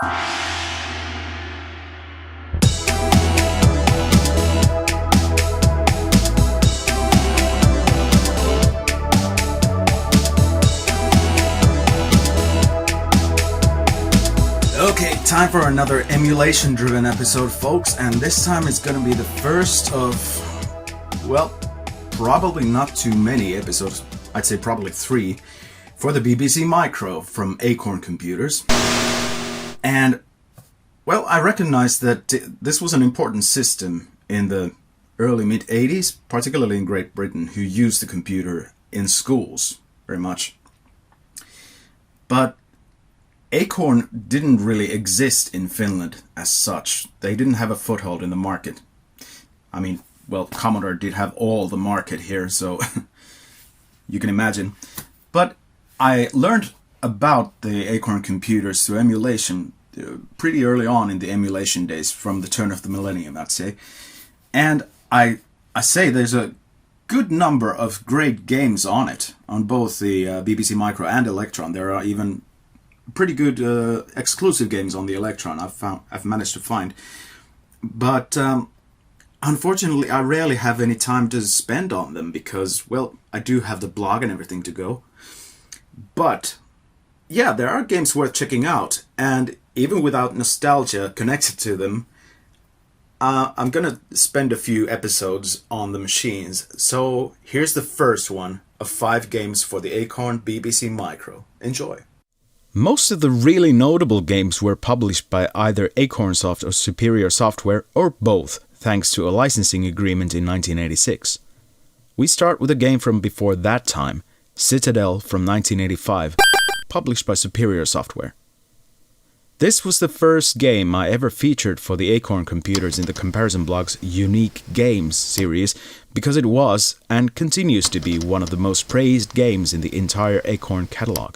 Okay, time for another emulation-driven episode, folks, and this time it's gonna be the first of, well, probably not too many episodes, I'd say probably 3, for the BBC Micro from Acorn Computers. And, well, I recognized that this was an important system in the early mid-80s, particularly in Great Britain, who used the computer in schools very much. But Acorn didn't really exist in Finland as such. They didn't have a foothold in the market. I mean, well, Commodore did have all the market here, so you can imagine. But I learned about the Acorn computers through emulation pretty early on in the emulation days, from the turn of the millennium, I'd say. And I say there's a good number of great games on it, on both the BBC Micro and Electron. There are even pretty good exclusive games on the Electron I've managed to find. But unfortunately, I rarely have any time to spend on them because, well, I do have the blog and everything to go. But yeah, there are games worth checking out, and even without nostalgia connected to them, I'm gonna spend a few episodes on the machines. So here's the first one of 5 games for the Acorn BBC Micro. Enjoy. Most of the really notable games were published by either Acornsoft or Superior Software, or both, thanks to a licensing agreement in 1986. We start with a game from before that time, Citadel from 1985, published by Superior Software. This was the first game I ever featured for the Acorn computers in the Comparison blog's Unique Games series, because it was, and continues to be, one of the most praised games in the entire Acorn catalog.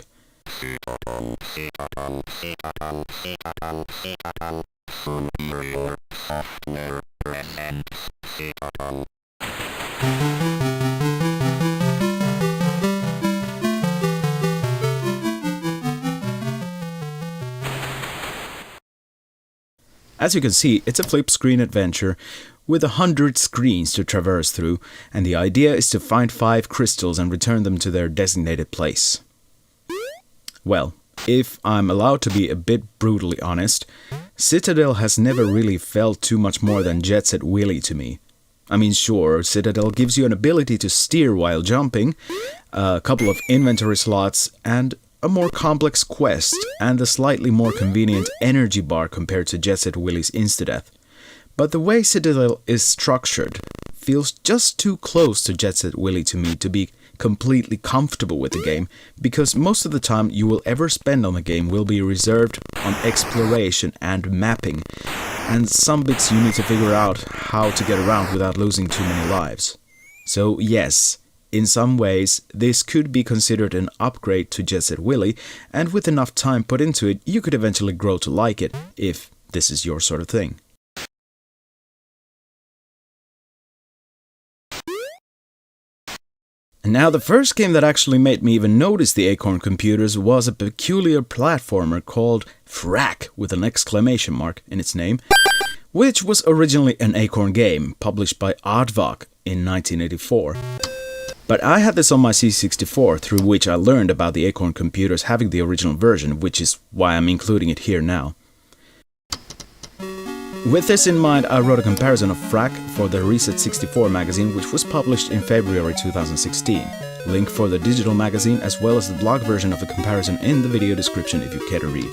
As you can see, it's a flip-screen adventure with 100 screens to traverse through, and the idea is to find 5 crystals and return them to their designated place. Well, if I'm allowed to be a bit brutally honest, Citadel has never really felt too much more than Jet Set Willy to me. I mean, sure, Citadel gives you an ability to steer while jumping, a couple of inventory slots, and a more complex quest, and a slightly more convenient energy bar compared to Jet Set Willy's Insta-Death. But the way Citadel is structured feels just too close to Jet Set Willy to me to be completely comfortable with the game, because most of the time you will ever spend on the game will be reserved on exploration and mapping, and some bits you need to figure out how to get around without losing too many lives. So yes, in some ways this could be considered an upgrade to Jet Set Willy, and with enough time put into it you could eventually grow to like it, if this is your sort of thing. Now, the first game that actually made me even notice the Acorn computers was a peculiar platformer called Frak, with an exclamation mark in its name, which was originally an Acorn game, published by Aardvark in 1984. But I had this on my C64, through which I learned about the Acorn computers having the original version, which is why I'm including it here now. With this in mind, I wrote a comparison of Frak for the Reset 64 magazine, which was published in February 2016. Link for the digital magazine as well as the blog version of the comparison in the video description if you care to read.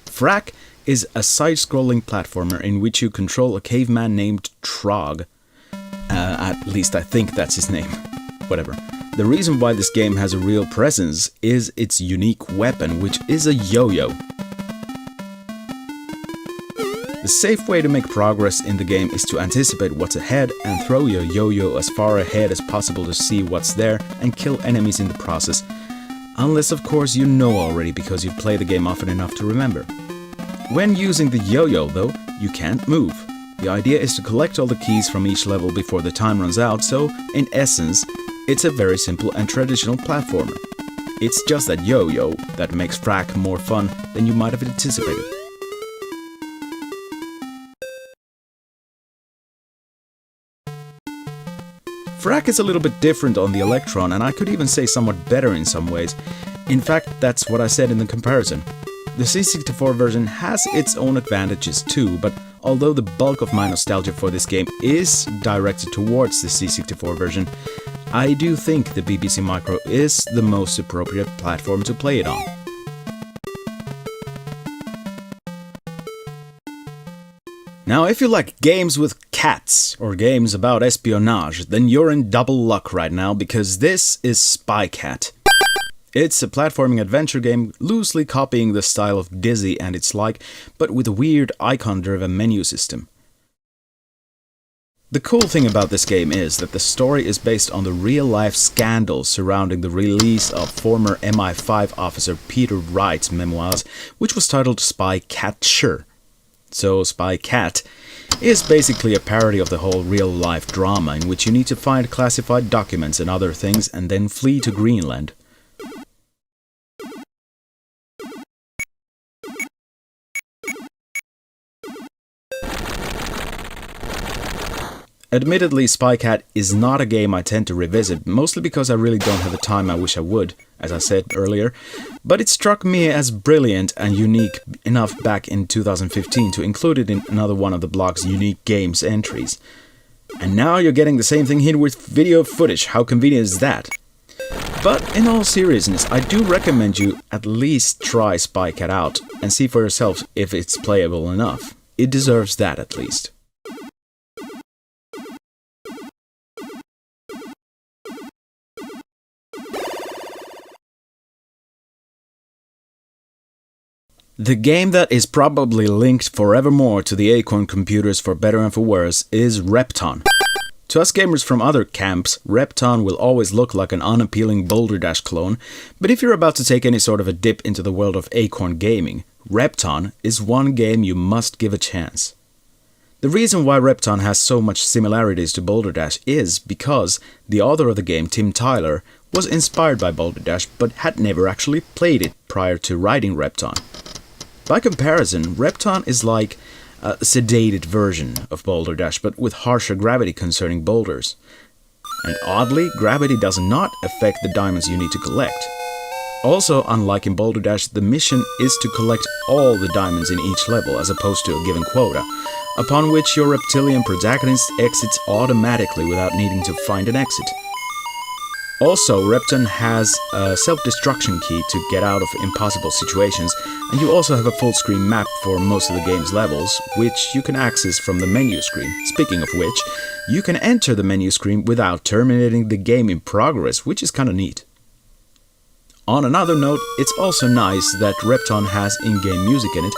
Frak is a side-scrolling platformer in which you control a caveman named Trog. At least I think that's his name. Whatever. The reason why this game has a real presence is its unique weapon, which is a yo-yo. The safe way to make progress in the game is to anticipate what's ahead and throw your yo-yo as far ahead as possible to see what's there and kill enemies in the process. Unless of course you know already because you play the game often enough to remember. When using the yo-yo though, you can't move. The idea is to collect all the keys from each level before the time runs out, so in essence, it's a very simple and traditional platformer. It's just that yo-yo that makes Frak more fun than you might have anticipated. Frak is a little bit different on the Electron, and I could even say somewhat better in some ways. In fact, that's what I said in the comparison. The C64 version has its own advantages too, but although the bulk of my nostalgia for this game is directed towards the C64 version, I do think the BBC Micro is the most appropriate platform to play it on. Now, if you like games with cats or games about espionage, then you're in double luck right now, because this is Spycat. It's a platforming adventure game loosely copying the style of Dizzy and its like, but with a weird icon-driven menu system. The cool thing about this game is that the story is based on the real-life scandals surrounding the release of former MI5 officer Peter Wright's memoirs, which was titled Spycatcher. So Spycat is basically a parody of the whole real-life drama in which you need to find classified documents and other things and then flee to Greenland. Admittedly, Spycat is not a game I tend to revisit, mostly because I really don't have the time I wish I would, as I said earlier, but it struck me as brilliant and unique enough back in 2015 to include it in another one of the blog's unique games entries. And now you're getting the same thing here with video footage. How convenient is that? But in all seriousness, I do recommend you at least try Spycat out and see for yourself if it's playable enough. It deserves that at least. The game that is probably linked forevermore to the Acorn computers for better and for worse is Repton. To us gamers from other camps, Repton will always look like an unappealing Boulder Dash clone, but if you're about to take any sort of a dip into the world of Acorn gaming, Repton is one game you must give a chance. The reason why Repton has so much similarities to Boulder Dash is because the author of the game, Tim Tyler, was inspired by Boulder Dash but had never actually played it prior to writing Repton. By comparison, Repton is like a sedated version of Boulder Dash, but with harsher gravity concerning boulders. And oddly, gravity does not affect the diamonds you need to collect. Also, unlike in Boulder Dash, the mission is to collect all the diamonds in each level as opposed to a given quota, upon which your reptilian protagonist exits automatically without needing to find an exit. Also, Repton has a self-destruction key to get out of impossible situations, and you also have a full-screen map for most of the game's levels, which you can access from the menu screen. Speaking of which, you can enter the menu screen without terminating the game in progress, which is kinda neat. On another note, it's also nice that Repton has in-game music in it,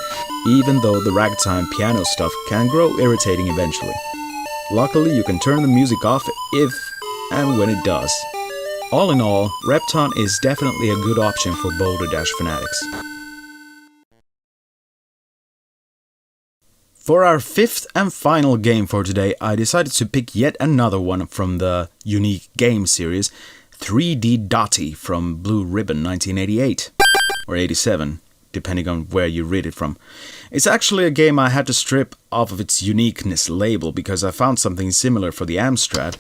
even though the ragtime piano stuff can grow irritating eventually. Luckily, you can turn the music off if and when it does. All in all, Repton is definitely a good option for Boulder Dash fanatics. For our fifth and final game for today, I decided to pick yet another one from the unique game series, 3D Dotty from Blue Ribbon 1988, or 87, depending on where you read it from. It's actually a game I had to strip off of its uniqueness label because I found something similar for the Amstrad,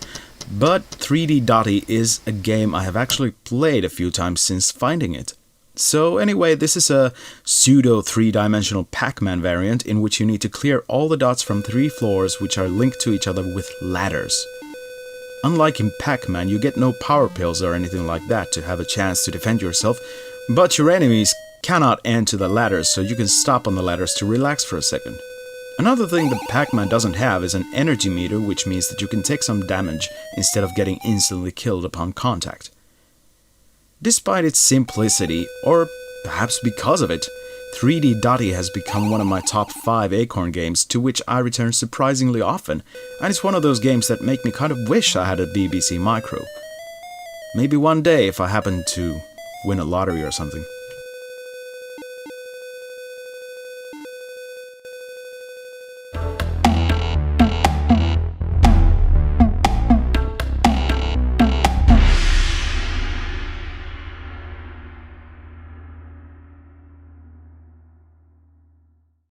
but 3D Dotty is a game I have actually played a few times since finding it. So anyway, this is a pseudo three-dimensional Pac-Man variant in which you need to clear all the dots from 3 floors which are linked to each other with ladders. Unlike in Pac-Man, you get no power pills or anything like that to have a chance to defend yourself, but your enemies cannot enter the ladders, so you can stop on the ladders to relax for a second. Another thing that Pac-Man doesn't have is an energy meter, which means that you can take some damage instead of getting instantly killed upon contact. Despite its simplicity, or perhaps because of it, 3D Dotty has become one of my top 5 Acorn games to which I return surprisingly often, and it's one of those games that make me kind of wish I had a BBC Micro. Maybe one day if I happen to win a lottery or something.